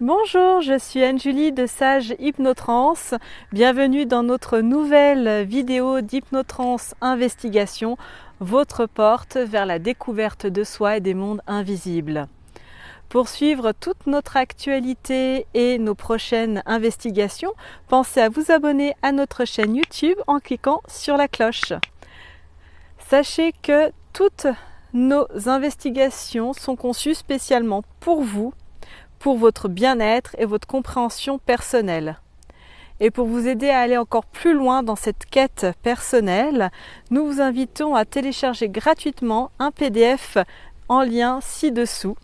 Bonjour, je suis Anne-Julie de Sage Hypnotrance. Bienvenue dans notre nouvelle vidéo d'Hypnotrance Investigation, votre porte vers la découverte de soi et des mondes invisibles. Pour suivre toute notre actualité et nos prochaines investigations, pensez à vous abonner à notre chaîne YouTube en cliquant sur la cloche. Sachez que toutes nos investigations sont conçues spécialement pour vous, pour votre bien-être et votre compréhension personnelle. Et pour vous aider à aller encore plus loin dans cette quête personnelle, nous vous invitons à télécharger gratuitement un PDF en lien ci-dessous.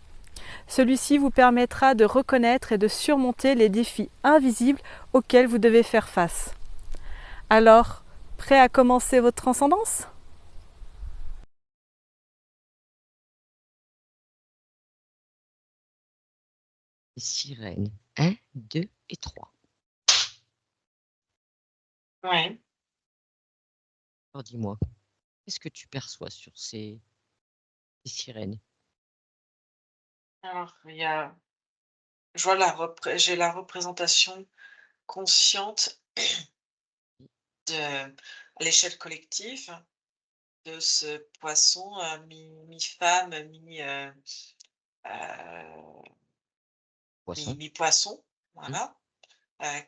Celui-ci vous permettra de reconnaître et de surmonter les défis invisibles auxquels vous devez faire face. Alors, prêt à commencer votre transcendance ? Sirène. 1, 2 et 3. Ouais. Alors dis-moi, qu'est-ce que tu perçois sur ces sirènes? Alors, j'ai la représentation consciente à l'échelle collective de ce poisson mi-femme, Poisson? mi-poisson, Mmh. voilà,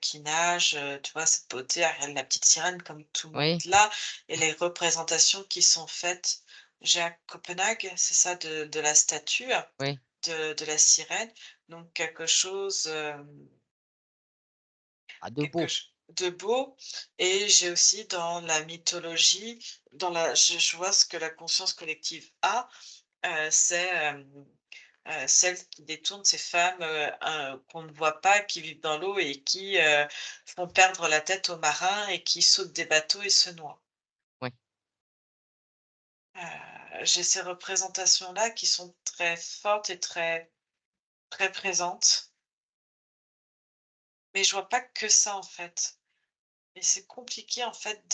qui nage, tu vois cette beauté, Ariel la petite sirène comme tout le monde Oui, là, et les représentations qui sont faites, j'ai à Copenhague, c'est ça, de la statue oui. de la sirène, donc quelque chose, Ah, de quelque beau. ch de beau. Et j'ai aussi dans la mythologie, je vois ce que la conscience collective a, c'est, celles qui détournent ces femmes, qu'on ne voit pas, qui vivent dans l'eau et qui, font perdre la tête aux marins et qui sautent des bateaux et se noient. Ouais. J'ai ces représentations-là qui sont très fortes et très, très présentes, mais je vois pas que ça, en fait. Et c'est compliqué en fait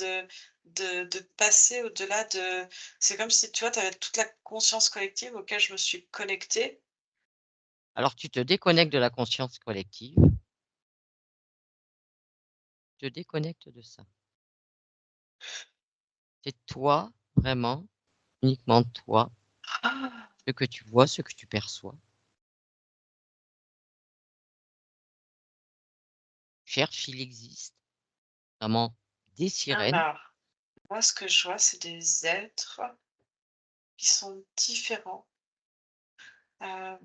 de passer au-delà de, c'est comme si, tu vois, tu avais toute la conscience collective auquel je me suis connectée. Alors tu te déconnectes de la conscience collective, tu te déconnectes de ça. C'est toi, vraiment, uniquement toi, Ah! ce que tu vois, ce que tu perçois. Cherche, il existe vraiment des sirènes. Alors, moi ce que je vois, c'est des êtres qui sont différents. Hem,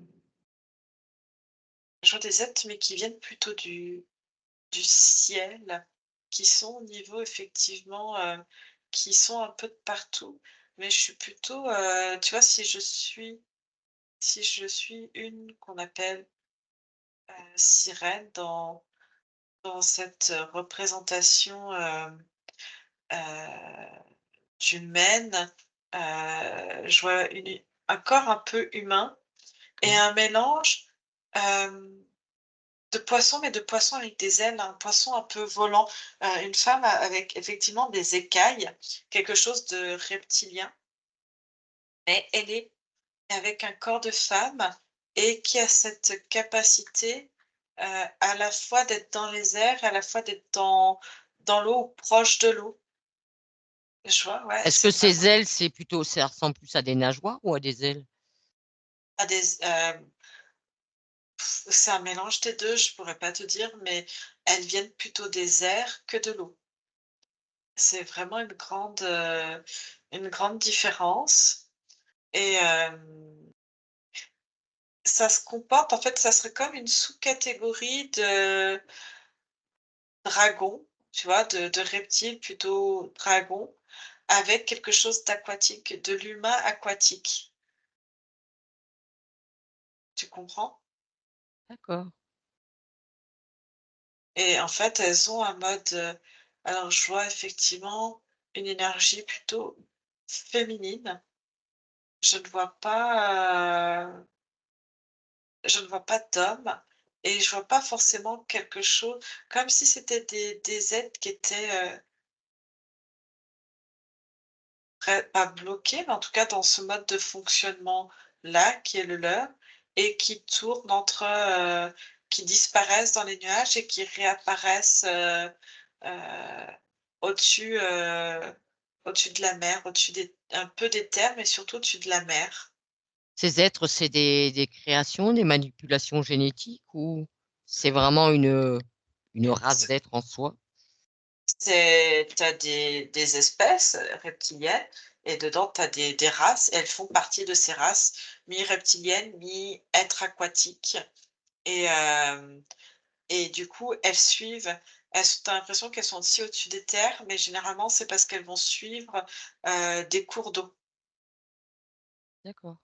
je vois des êtres, mais qui viennent plutôt du ciel, qui sont au niveau effectivement, qui sont un peu de partout. Mais je suis plutôt, tu vois, si je suis une qu'on appelle, sirène dans cette représentation, humaine, je vois un corps un peu humain et Mmh. un mélange, hem, de poisson, mais de poisson avec des ailes, un poisson un peu volant, une femme avec effectivement des écailles, quelque chose de reptilien, mais elle est avec un corps de femme et qui a cette capacité, à la fois d'être dans les airs, à la fois d'être dans l'eau ou proche de l'eau. Je vois, ouais, Est-ce que c'est ces vraiment ailes, ça ressemble plus à des nageoires ou à des ailes? à c'est un mélange des 2, je pourrais pas te dire, mais elles viennent plutôt des airs que de l'eau. C'est vraiment une grande différence. Et ça se comporte, en fait, ça serait comme une sous-catégorie de dragon, tu vois? De reptile plutôt dragon, avec quelque chose d'aquatique, de l'humain aquatique. Tu comprends? D'accord. Et en fait, elles ont un mode, alors je vois effectivement une énergie plutôt féminine. Je ne vois pas, je ne vois pas d'homme et je vois pas forcément quelque chose comme si c'était des êtres qui étaient, pas bloqués, mais en tout cas dans ce mode de fonctionnement-là qui est le leur et qui tournent qui disparaissent dans les nuages et qui réapparaissent, heu, au-dessus, au-dessus de la mer, au-dessus des un peu des terres, mais surtout au-dessus de la mer. Ces êtres, c'est des créations, des manipulations génétiques ou c'est vraiment une race C'est d'êtres en soi? tu as des espèces, reptiliennes et dedans tu as des races et elles font partie de ces races, mi-reptiliennes, mi-êtres aquatiques et hem et du coup, tu as l'impression qu'elles sont aussi au-dessus des terres, mais généralement, c'est parce qu'elles vont suivre, des cours d'eau D'accord.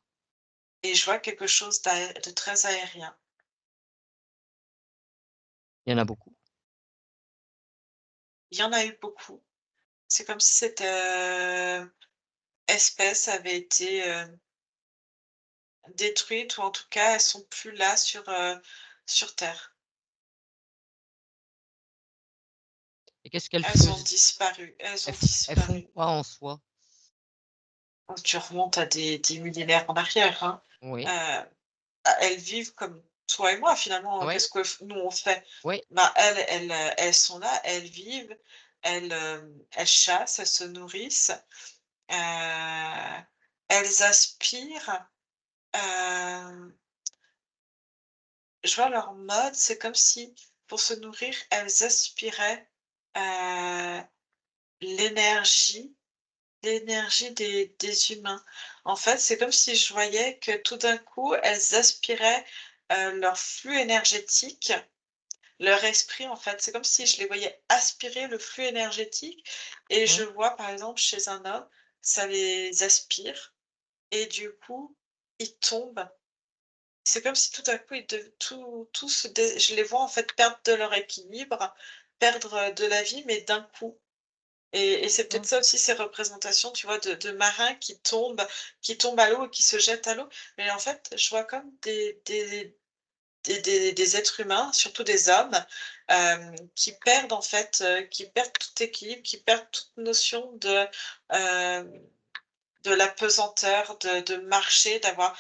et je vois quelque chose de très aérien. Il y en a beaucoup. Il y en a eu beaucoup. C'est comme si cette, espèce avait été, détruite ou en tout cas, elles sont plus là sur terre. Et qu'est-ce qu'elles Elles ont faisaient? disparu, elles ont Elles font disparu. quoi en soi? Oh, tu remontes à des millénaires en arrière, hein. Oui, Heu elles vivent comme toi et moi finalement, oui, qu'est-ce que nous on fait? oui, Bah, elles sont là, elles vivent, elles chassent, elles se nourrissent, elles aspirent, hem, je vois leur mode, c'est comme si pour se nourrir, elles aspiraient, heu, l'énergie l'énergie des humains. En fait, c'est comme si je voyais que tout d'un coup, elles aspiraient, leur flux énergétique, leur esprit, en fait. C'est comme si je les voyais aspirer le flux énergétique et je oui. vois, par exemple, chez un homme, ça les aspire et du coup, ils tombent. C'est comme si tout à coup, ils dev tout se dé je les vois, en fait, perdre de leur équilibre, perdre, de la vie, mais d'un coup. Et c'est peut-être D'accord. ça aussi ces représentations, tu vois, de marins qui tombent à l'eau et qui se jettent à l'eau. Mais en fait, je vois comme des êtres humains, surtout des hommes, qui perdent en fait, qui perdent tout équilibre, qui perdent toute notion hem, de la pesanteur, de marcher, d'avoir,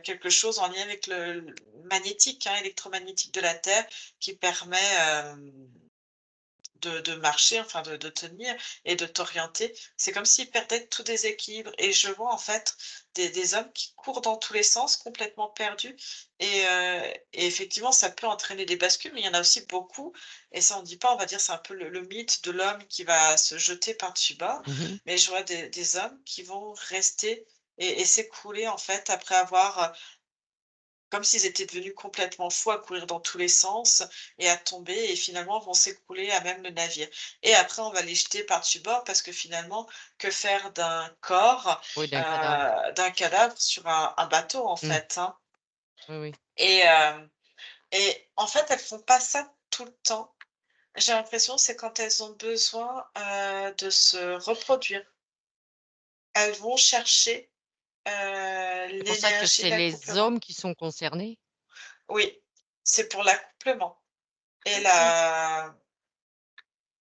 quelque chose en lien avec le magnétique, hein, électromagnétique de la Terre qui permet, de marcher, enfin de tenir et de t'orienter. C'est comme s'ils perdaient tout déséquilibre et je vois en fait des hommes qui courent dans tous les sens, complètement perdus et effectivement ça peut entraîner des bascules, mais il y en a aussi beaucoup et ça on dit pas, on va dire c'est un peu le mythe de l'homme qui va se jeter par-dessus bord, Mmh. mais je vois des hommes qui vont rester et s'écrouler en fait après avoir, comme s'ils étaient devenus complètement fous à courir dans tous les sens et à tomber et finalement vont s'écrouler à même le navire. Et après on va les jeter par-dessus bord parce que finalement, que faire d'un corps, Oui, d'un cadavre. d'un cadavre sur un bateau en Mmh. fait, hein? Oui, oui. Et hem et en fait, elles font pas ça tout le temps. J'ai l'impression, c'est quand elles ont besoin, de se reproduire. Elles vont chercher, C'est pour ça que l'énergie de c'est les l'accouplement. hommes qui sont concernés? Oui, c'est pour l'accouplement et OK. la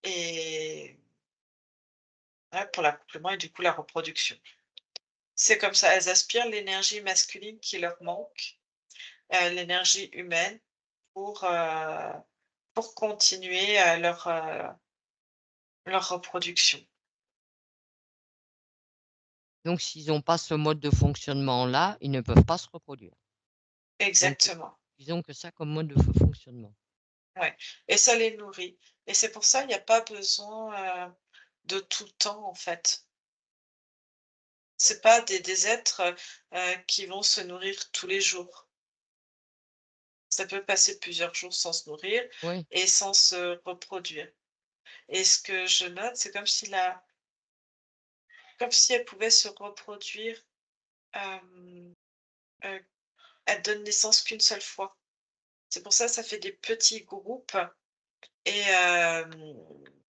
et ouais, pour l'accouplement et du coup la reproduction. C'est comme ça, elles aspirent l'énergie masculine qui leur manque, l'énergie humaine pour continuer, leur reproduction. Donc s'ils n'ont pas ce mode de fonctionnement-là, ils ne peuvent pas se reproduire. Donc Exactement, ils ont que ça comme mode de fonctionnement. ouais et ça les nourrit et c'est pour ça il y a pas besoin, de tout le temps en fait. C'est pas des êtres, qui vont se nourrir tous les jours. Ça peut passer plusieurs jours sans se nourrir Oui. et sans se reproduire et ce que je note, c'est comme si elle pouvait se reproduire, hem, heu, elle donne naissance qu'une seule fois. C'est pour ça, ça fait des petits groupes et Elles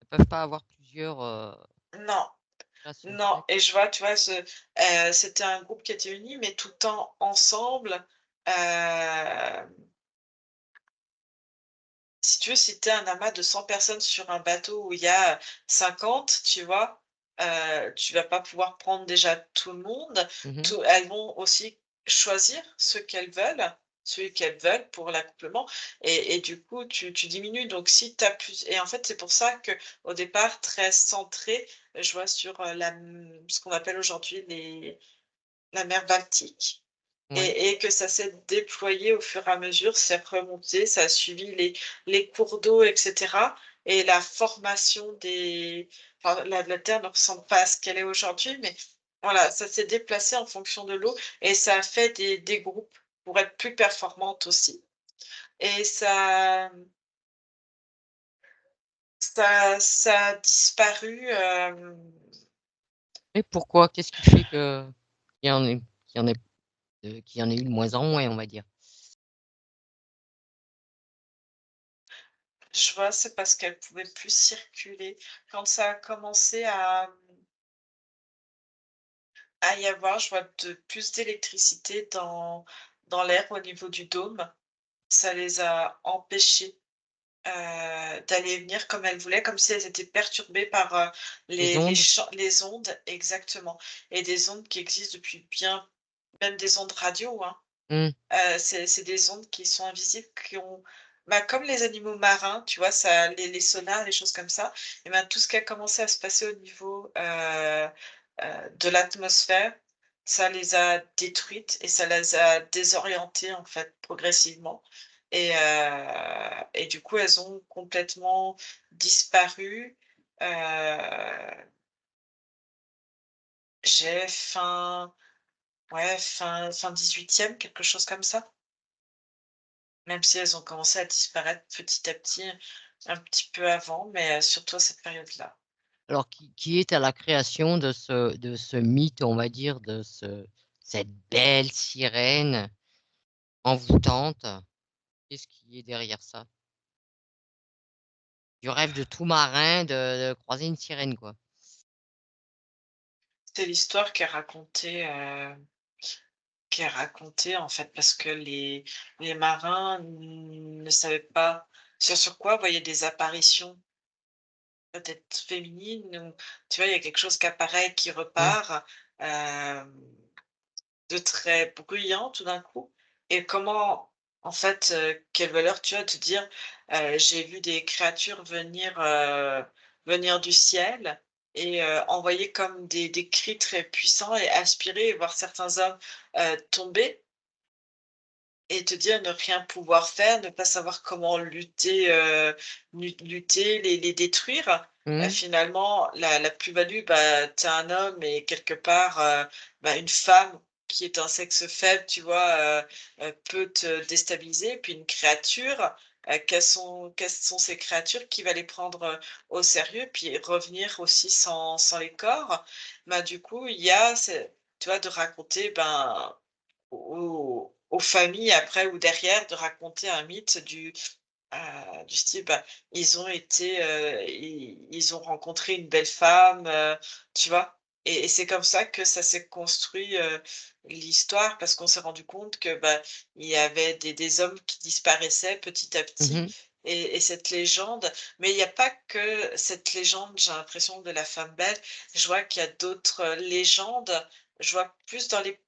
peuvent pas avoir plusieurs, non, créations. non D'accord. et je vois, tu vois, c'était un groupe qui était uni, mais tout le temps ensemble, hem, si tu veux, si tu es un amas de 100 personnes sur un bateau où il y a 50, tu vois, tu vas pas pouvoir prendre déjà tout le monde. Mmh. Elles vont aussi choisir celui qu'elles veulent pour l'accouplement et du coup, tu diminues. Donc si tu as plus et en fait, c'est pour ça que au départ, très centré, je vois sur, ce qu'on appelle aujourd'hui la mer Baltique Ouais. et que ça s'est déployé au fur et à mesure, c'est remonté, ça a suivi les cours d'eau et cetera et la formation des enfin, la terre ne ressemble pas à ce qu'elle est aujourd'hui, mais voilà, ça s'est déplacé en fonction de l'eau et ça a fait des groupes pour être plus performantes aussi et ça a disparu, Et pourquoi? Qu'est-ce qui fait que qu'il y en ait qu'il y en ait, qu'il y en ait eu de moins en moins, on va dire? je vois, c'est parce qu'elles pouvaient plus circuler. Quand ça a commencé à y avoir, je vois de plus d'électricité dans l'air au niveau du dôme. Ça les a empêchées, d'aller et venir comme elles voulaient, comme si elles étaient perturbées par, Les les ondes? champs les ondes exactement et des ondes qui existent depuis bien même des ondes radio, hein. Mmh. C'est des ondes qui sont invisibles, qui ont bah, comme les animaux marins, tu vois? Ça les sonars, les choses comme ça et ben, tout ce qui a commencé à se passer au niveau, de l'atmosphère, ça les a détruites et ça les a désorientées, en fait, progressivement et du coup, elles ont complètement disparu, j'ai fin 18e, quelque chose comme ça. Même si elles ont commencé à disparaître petit à petit, un petit peu avant, mais surtout à cette période-là. Alors qui est à la création de ce mythe, on va dire, cette belle sirène envoûtante? Qu'est-ce qui est derrière ça? Du rêve de tout marin de croiser une sirène, quoi. C'est l'histoire qui est racontée, en fait, parce que les marins ne savaient pas sur quoi voyaient des apparitions peut-être féminines ou tu vois, il y a quelque chose qui apparaît, qui Mmh. repart, de très bruyant tout d'un coup et comment en fait, quelle valeur tu as de dire, «J'ai vu des créatures venir du ciel et envoyer comme des cris très puissants et aspirer et voir certains hommes, tomber» et te dire ne rien pouvoir faire, ne pas savoir comment lutter, lutter, les détruire. Mmh. Finalement, la plus-value, bah, tu es un homme et quelque part, bah, une femme qui est un sexe faible, tu vois, peut te déstabiliser. Puis une créature, quelles sont ces créatures? Qui va les prendre, au sérieux? Puis revenir aussi sans les corps. Bah, du coup, il y a ce tu vois, de raconter, ben aux familles après ou derrière de raconter un mythe du style, bah, ils ont été, ils ont rencontré une belle femme, tu vois? Et c'est comme ça que ça s'est construit, l'histoire parce qu'on s'est rendu compte que, bah, il y avait des hommes qui disparaissaient petit à Mmh petit mh. et cette légende mais il y a pas que cette légende, j'ai l'impression, de la femme belle. Je vois qu'il y a d'autres, légendes. Je vois plus dans les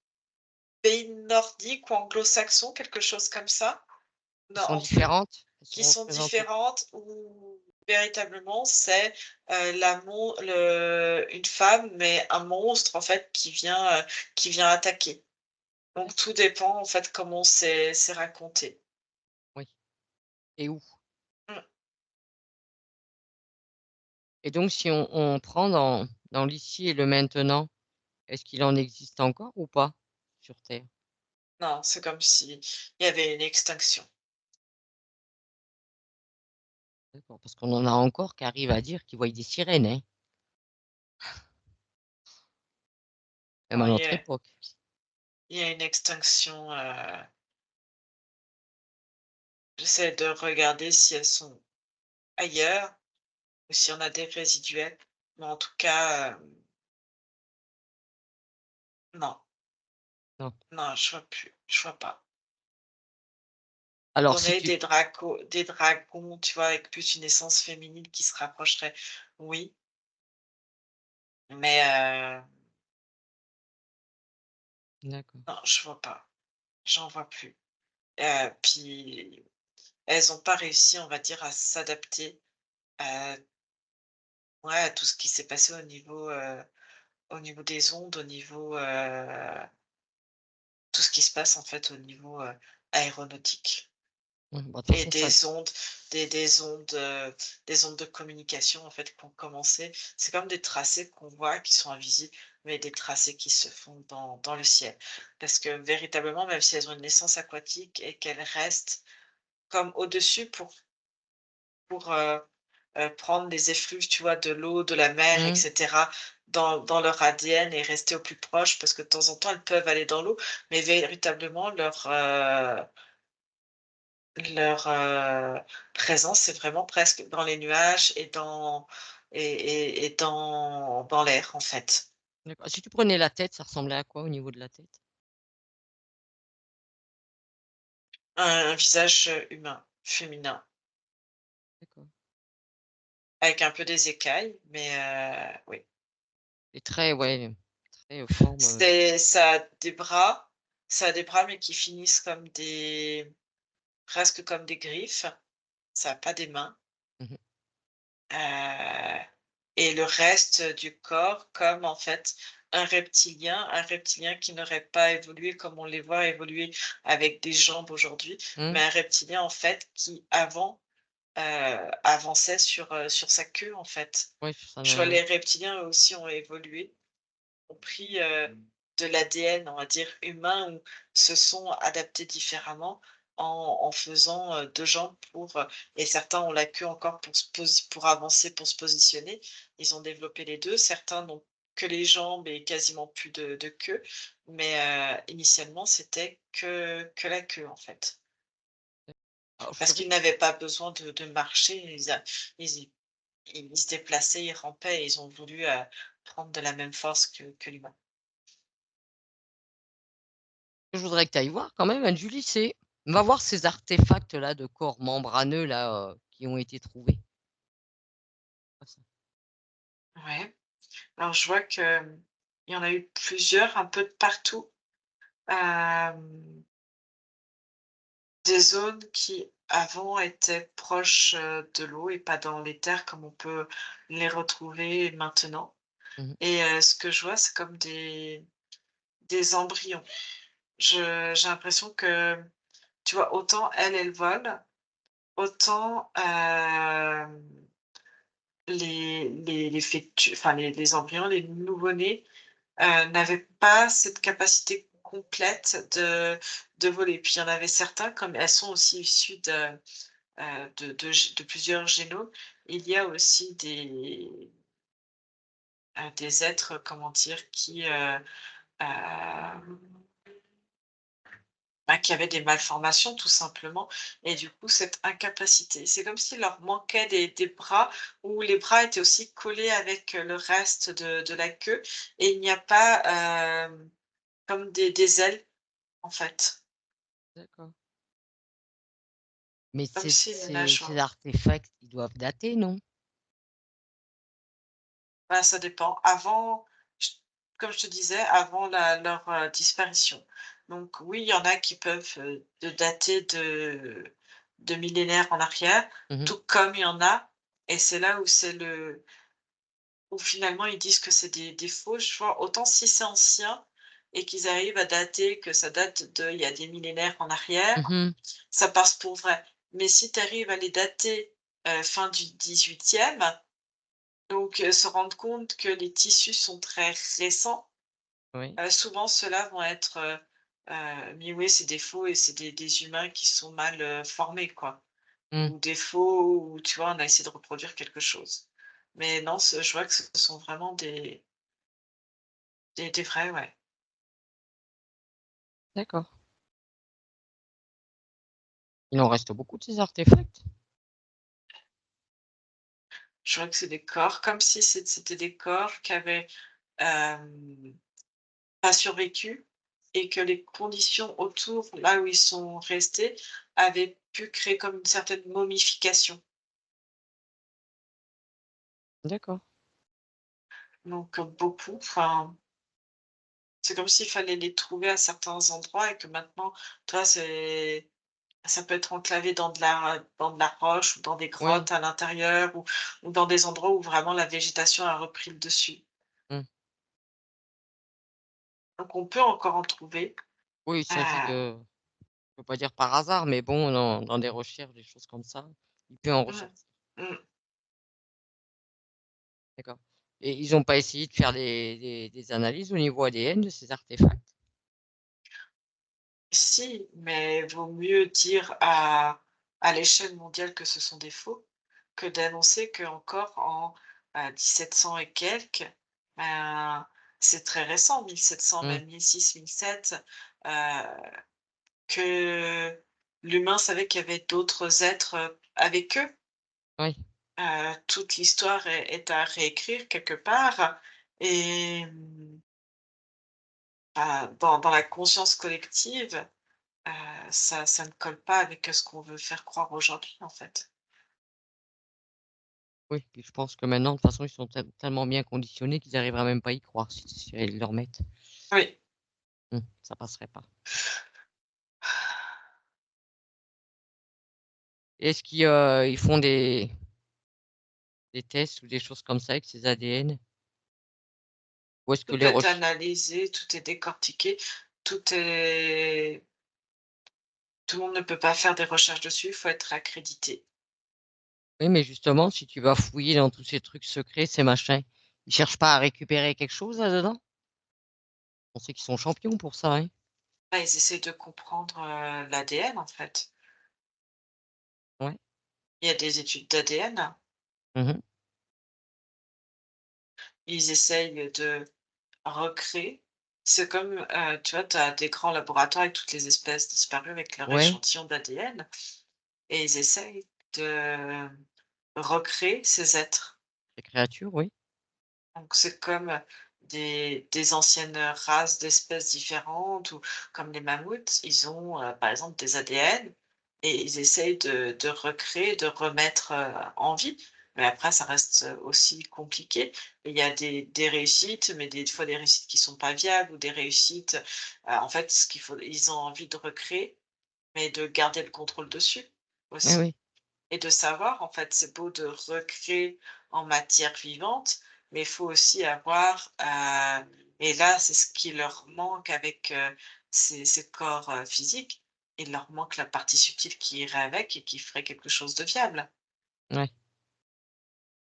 pays nordiques ou anglo-saxons, quelque chose comme ça? Qui Non, sont en fait, différentes? Elles qui sont sont représentées? différentes où véritablement c'est, la mon le une femme, mais un monstre en fait qui vient attaquer. Donc tout D'accord. dépend en fait comment c'est raconté. Oui. Et où? Mmh. Et donc si on prend dans l'ici et le maintenant, est-ce qu'il en existe encore ou pas sur terre? Non, c'est comme si il y avait une extinction. D'accord, parce qu'on en a encore qui arrivent à dire qu'ils voient des sirènes, hein, même Non, à notre époque. il y a une extinction, j'essaie de regarder si elles sont ailleurs ou si on a des résiduels, mais en tout cas, non. Non. Non, je vois plus, je vois pas. Alors Qu'on si ait tu des dragons, tu vois, avec plus une essence féminine qui se rapprocherait, oui, mais D'accord. Non, je vois pas. J'en vois plus. Puis elles ont pas réussi, on va dire, à s'adapter à ouais, à tout ce qui s'est passé au niveau des ondes, au niveau, tout ce qui se passe, en fait, au niveau, aéronautique Bah, de toute et façon ça des ondes de communication, en fait, qui ont commencé. C'est comme des tracés qu'on voit qui sont invisibles, mais des tracés qui se font dans le ciel. Parce que véritablement, même si elles ont une naissance aquatique et qu'elles restent comme au-dessus pour prendre les effluves, tu vois, de l'eau, de la mer et mmh, cetera, dans leur ADN et rester au plus proche parce que de temps en temps, elles peuvent aller dans l'eau, mais véritablement leur présence, c'est vraiment presque dans les nuages et dans l'air, en fait. d'accord. Si tu prenais la tête, ça ressemblait à quoi au niveau de la tête? Un visage, humain, féminin, D'accord. avec un peu des écailles, mais oui. Les traits, ouais, traits, forme, C'est ça a des bras, mais qui finissent comme des presque comme des griffes. Ça a pas des mains, mmh heu et le reste du corps comme, en fait, un reptilien qui n'aurait pas évolué comme on les voit évoluer avec des jambes aujourd'hui, Mmh. mais un reptilien, en fait, qui avant, avançait sur sa queue, en fait. Ouais, ça Je vois n'a les reptiliens, eux aussi, ont évolué, ont pris, de l'ADN, on va dire, humain ou se sont adaptés différemment en faisant, 2 jambes et certains ont la queue encore pour avancer, pour se positionner. Ils ont développé les 2. Certains n'ont que les jambes et quasiment plus de queue, mais initialement, c'était que la queue, en fait. alors je Parce dirais qu'ils n'avaient pas besoin de marcher, ils ils se déplaçaient, ils rampaient et ils ont voulu, prendre de la même force que l'humain. je voudrais que tu ailles voir quand même, Julie, c'est va voir ces artefacts-là de corps membraneux là, qui ont été trouvés. Ah ça Ouais. Alors je vois que, il y en a eu plusieurs, un peu de partout. Hem, des zones qui avant étaient proches, de l'eau et pas dans les terres comme on peut les retrouver maintenant mmh et ce que je vois, c'est comme des embryons. J'ai l'impression que, tu vois, autant elles volent, autant, les fœtus enfin les embryons, les nouveau-nés, n'avaient pas cette capacité complète de voler. Puis il y en avait certains, comme elles sont aussi issues de plusieurs génomes, il y a aussi des êtres, comment dire, hem, qui avaient des malformations tout simplement et du coup cette incapacité. C'est comme s'il leur manquait des bras ou les bras étaient aussi collés avec, le reste de la queue et il n'y a pas, comme des ailes, en fait, d'accord. Mais comme ces si une ces ces nageoire. artefacts, ils doivent dater, non? Bah, ça dépend. Avant, j comme je te disais, avant leur, disparition. Donc oui, il y en a qui peuvent, de dater de millénaires en arrière, Mmh tout comme il y en a et c'est là où c'est le où finalement ils disent que c'est des fausses, tu vois? Autant si c'est ancien et qu'ils arrivent à dater que ça date il y a des millénaires en arrière, mh. ça passe pour vrai. Mais si tu arrives à les dater, fin du 18e, donc se rendre compte que les tissus sont très récents, Oui. souvent ceux-là vont être, mis oui, c'est des faux et c'est des humains qui sont mal, formés, quoi. Mmh. Ou des faux ou tu vois, on a essayé de reproduire quelque chose. Mais non, je vois que ce sont vraiment des vrais, ouais. D'accord. Il en reste beaucoup de ces artefacts? Je vois que c'est des corps, comme si c'était des corps qui avaient, hem, pas survécu et que les conditions autour, là où ils sont restés, avaient pu créer comme une certaine momification. D'accord. Donc beaucoup, enfin C'est comme s'il fallait les trouver à certains endroits et que maintenant, tu vois, ça peut être enclavé dans de la roche ou dans des Oui. grottes à l'intérieur ou dans des endroits où vraiment la végétation a repris le dessus. Mmh. Donc on peut encore en trouver. Oui, il Heu, s'agit de je veux pas dire par hasard, mais bon, dans des recherches, des choses comme ça, il peut en mmh, ressortir. mmh. D'accord, et ils ont pas essayé de faire des analyses au niveau ADN de ces artefacts? Si, mais vaut mieux dire à l'échelle mondiale que ce sont des faux, que d'annoncer qu'encore en, 1700 et quelques, ben, c'est très récent, 1700, Mmh. même 1006-1007, que l'humain savait qu'il y avait d'autres êtres, avec eux. Oui, Toute l'histoire est à réécrire quelque part et dans la conscience collective, ça ne colle pas avec, ce qu'on veut faire croire aujourd'hui, en fait. oui, puis je pense que maintenant, de toute façon, ils sont tellement bien conditionnés qu'ils arriveraient même pas à y croire si ils le remettent. Oui. Ça passerait pas. Est-ce ils font des tests ou des choses comme ça avec ces ADN? Ou est-ce que Tout les est recherches analysé, tout est décortiqué, tout est tout le monde ne peut pas faire des recherches dessus, il faut être accrédité. oui, mais justement, si tu vas fouiller dans tous ces trucs secrets, ces machins, ils cherchent pas à récupérer quelque chose là-dedans? On sait qu'ils sont champions pour ça, hein? Là, ils essaient de comprendre, l'ADN, en fait. Ouais. Il y a des études d'ADN. Mmh. Ils essayent de recréer. C'est comme, tu vois, tu as des grands laboratoires avec toutes les espèces disparues avec leur Ouais, échantillon d'ADN et ils essayent de recréer ces êtres. les créatures, oui. Donc c'est comme des anciennes races d'espèces différentes ou comme les mammouths, ils ont, par exemple des ADN et ils essayent de recréer, de remettre, en vie. Mais après ça reste, aussi compliqué. Il y a des réussites, mais des fois des réussites qui sont pas viables ou des réussites, en fait ce qu'il faut ils ont envie de recréer, mais de garder le contrôle dessus Oui, aussi. oui. Et de savoir, en fait, c'est beau de recréer en matière vivante, mais il faut aussi avoir, et là, c'est ce qui leur manque avec, ces corps, physiques. Il leur manque la partie subtile qui irait avec et qui ferait quelque chose de viable. Ouais,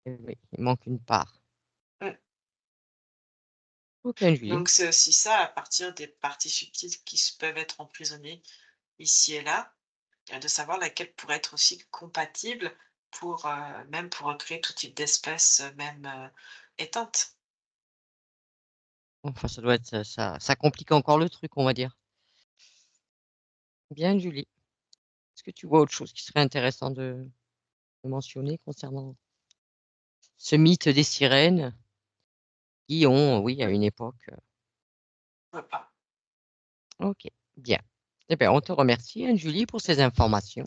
oui, il manque une part. Mmh. OK, Julie. Donc c'est aussi ça, à partir des parties subtiles qui peuvent être emprisonnées ici et là, de savoir laquelle pourrait être aussi compatible pour, même pour recréer tout type d'espèces, même, éteintes. Enfin, ça doit être ça complique encore le truc, on va dire. Bien, Julie. Est-ce que tu vois autre chose qui serait intéressant de mentionner concernant ce mythe des sirènes qui ont, oui, à une époque, Pourquoi pas? OK, bien. Eh bien, on te remercie, hein, Julie, pour ces informations.